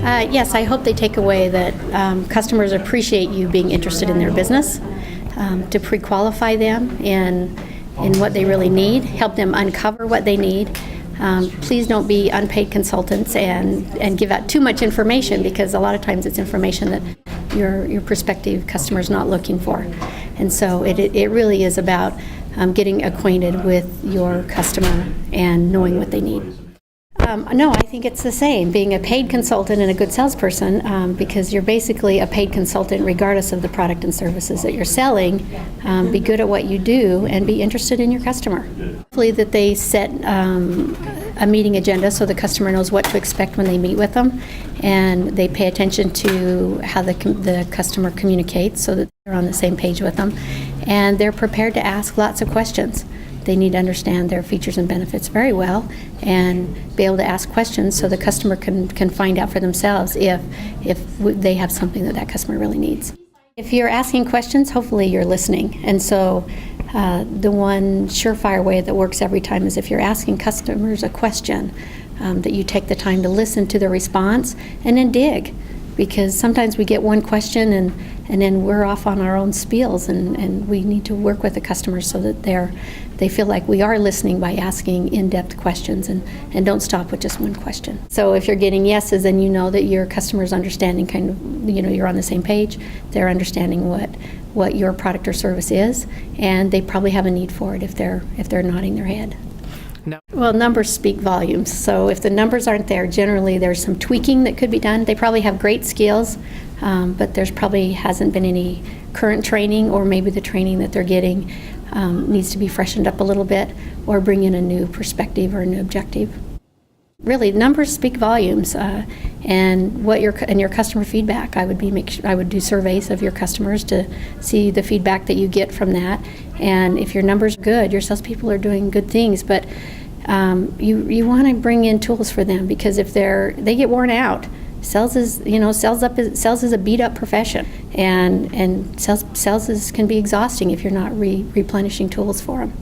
Yes, I hope they take away that customers appreciate you being interested in their business, to pre-qualify them in what they really need, help them uncover what they need. Please don't be unpaid consultants and give out too much information, because a lot of times it's information that your prospective customer is not looking for. And so it really is about getting acquainted with your customer and knowing what they need. No, I think it's the same, being a paid consultant and a good salesperson, because you're basically a paid consultant regardless of the product and services that you're selling. Be good at what you do and be interested in your customer. Hopefully that they set a meeting agenda so the customer knows what to expect when they meet with them, and they pay attention to how the customer communicates so that they're on the same page with them, and they're prepared to ask lots of questions. They need to understand their features and benefits very well and be able to ask questions so the customer can find out for themselves if they have something that customer really needs. If you're asking questions, hopefully you're listening. And so the one surefire way that works every time is if you're asking customers a question, that you take the time to listen to their response and then dig. Because sometimes we get one question and then we're off on our own spiels, and we need to work with the customers so that they feel like we are listening by asking in-depth questions and don't stop with just one question. So if you're getting yeses, then you know that your customer's understanding you're on the same page. They're understanding what your product or service is, and they probably have a need for it if they're nodding their head. No. Well, numbers speak volumes. So if the numbers aren't there, generally there's some tweaking that could be done. They probably have great skills, but there's probably hasn't been any current training, or maybe the training that they're getting needs to be freshened up a little bit, or bring in a new perspective or a new objective. Really, numbers speak volumes, and your customer feedback. I would do surveys of your customers to see the feedback that you get from that. And if your numbers are good, your salespeople are doing good things. But you want to bring in tools for them, because if they get worn out. Sales is a beat up profession, and sales can be exhausting if you're not replenishing tools for them.